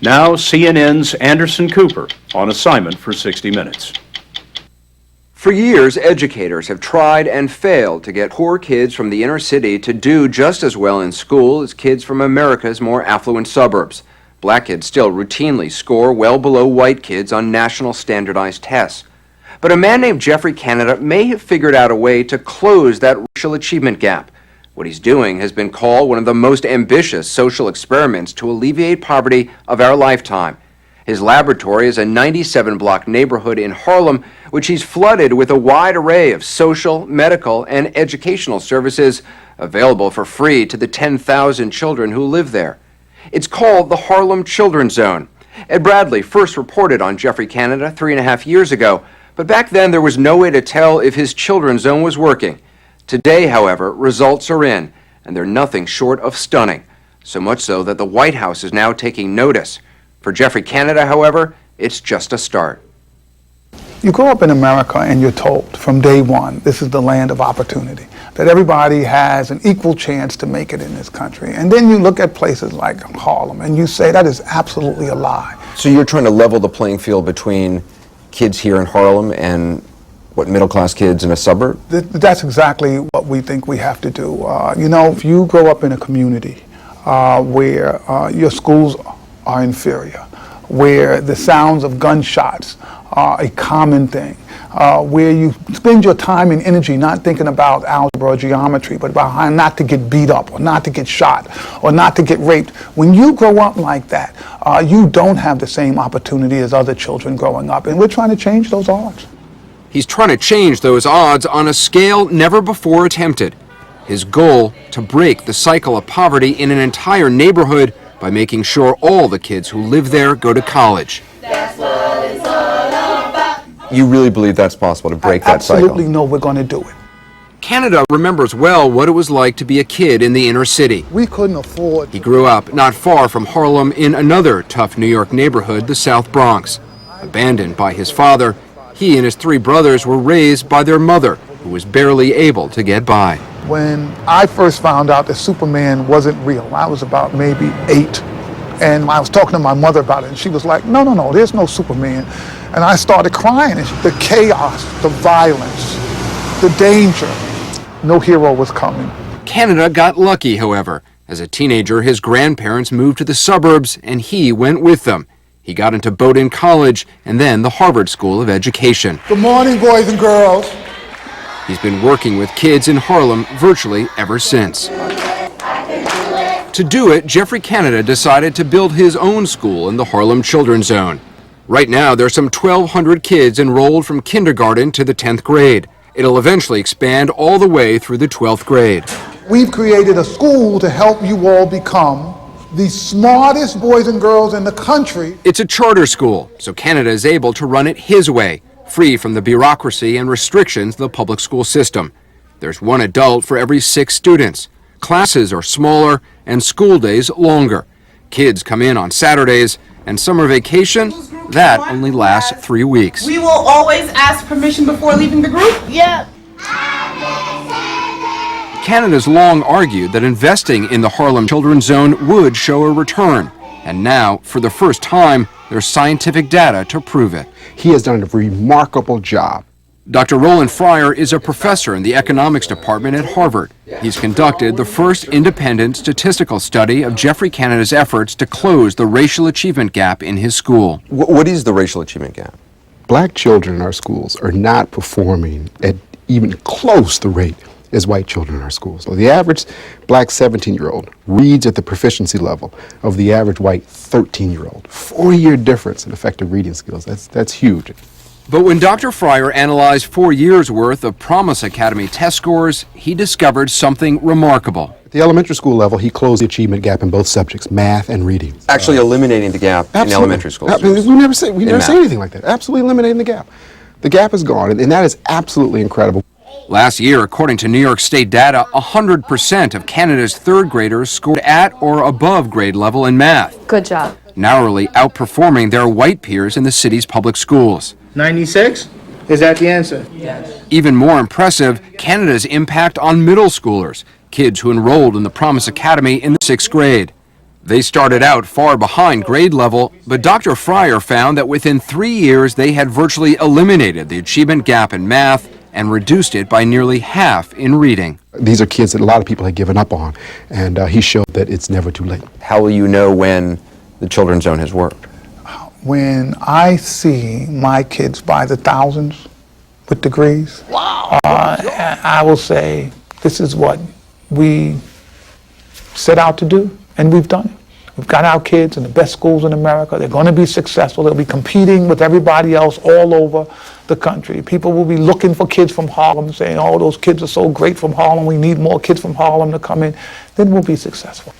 Now, CNN's Anderson Cooper on assignment for 60 Minutes. For years, educators have tried and failed to get poor kids from the inner city to do just as well in school as kids from America's more affluent suburbs. Black kids still routinely score well below white kids on national standardized tests. But a man named Jeffrey Canada may have figured out a way to close that racial achievement gap. What he's doing has been called one of the most ambitious social experiments to alleviate poverty of our lifetime. His laboratory is a 97-block neighborhood in Harlem, which he's flooded with a wide array of social, medical, and educational services available for free to the 10,000 children who live there. It's called the Harlem Children's Zone. Ed Bradley first reported on Jeffrey Canada 3.5 years ago, but back then there was no way to tell if his children's zone was working. Today, however, results are in, and they're nothing short of stunning. So much so that the White House is now taking notice. For Jeffrey Canada, however, it's just a start. You grow up in America and you're told from day one, this is the land of opportunity, that everybody has an equal chance to make it in this country. And then you look at places like Harlem and you say that is absolutely a lie. So you're trying to level the playing field between kids here in Harlem and middle-class kids in a suburb? That's exactly what we think we have to do. If you grow up in a community where your schools are inferior, where the sounds of gunshots are a common thing, where you spend your time and energy not thinking about algebra or geometry, but about how not to get beat up or not to get shot or not to get raped. When you grow up like that, you don't have the same opportunity as other children growing up, and we're trying to change those odds. He's trying to change those odds on a scale never before attempted. His goal, to break the cycle of poverty in an entire neighborhood by making sure all the kids who live there go to college. That's what it's all about. You really believe that's possible, to break that cycle? Absolutely know we're going to do it. Canada remembers well what it was like to be a kid in the inner city. We couldn't afford. He grew up not far from Harlem in another tough New York neighborhood, the South Bronx. Abandoned by his father, he and his 3 brothers were raised by their mother, who was barely able to get by. When I first found out that Superman wasn't real, I was about maybe 8. And I was talking to my mother about it, and she was like, no, there's no Superman. And I started crying, and the chaos, the violence, the danger, no hero was coming. Canada got lucky, however. As a teenager, his grandparents moved to the suburbs, and he went with them. He got into Bowdoin College and then the Harvard School of Education. Good morning, boys and girls. He's been working with kids in Harlem virtually ever since. To do it, Jeffrey Canada decided to build his own school in the Harlem Children's Zone. Right now, there's some 1,200 kids enrolled from kindergarten to the 10th grade. It'll eventually expand all the way through the 12th grade. We've created a school to help you all become the smartest boys and girls in the country. It's a charter school, so Canada is able to run it his way, free from the bureaucracy and restrictions of the public school system. There's 1 adult for every 6 students. Classes are smaller and school days longer. Kids come in on Saturdays, and summer vacation, that only lasts 3 weeks. We will always ask permission before leaving the group? Yep. Canada's long argued that investing in the Harlem Children's Zone would show a return. And now, for the first time, there's scientific data to prove it. He has done a remarkable job. Dr. Roland Fryer is a professor in the economics department at Harvard. He's conducted the first independent statistical study of Jeffrey Canada's efforts to close the racial achievement gap in his school. What is the racial achievement gap? Black children in our schools are not performing at even close the rate as white children in our schools. So the average black 17-year-old reads at the proficiency level of the average white 13-year-old. 4-year difference in effective reading skills. That's huge. But when Dr. Fryer analyzed 4 years' worth of Promise Academy test scores, he discovered something remarkable. At the elementary school level, he closed the achievement gap in both subjects, math and reading. Actually eliminating the gap in elementary schools. We never say anything like that. Absolutely eliminating the gap. The gap is gone, and that is absolutely incredible. Last year, according to New York State data, 100% of Canada's 3rd graders scored at or above grade level in math. Good job. Narrowly outperforming their white peers in the city's public schools. 96? Is that the answer? Yes. Even more impressive, Canada's impact on middle schoolers, kids who enrolled in the Promise Academy in the 6th grade. They started out far behind grade level, but Dr. Fryer found that within 3 years they had virtually eliminated the achievement gap in math and reduced it by nearly half in reading. These are kids that a lot of people had given up on, and he showed that it's never too late. How will you know when the Children's Zone has worked? When I see my kids by the thousands with degrees, I will say this is what we set out to do, and we've done it. We've got our kids in the best schools in America. They're going to be successful. They'll be competing with everybody else all over the country. People will be looking for kids from Harlem, saying, oh, those kids are so great from Harlem. We need more kids from Harlem to come in. Then we'll be successful.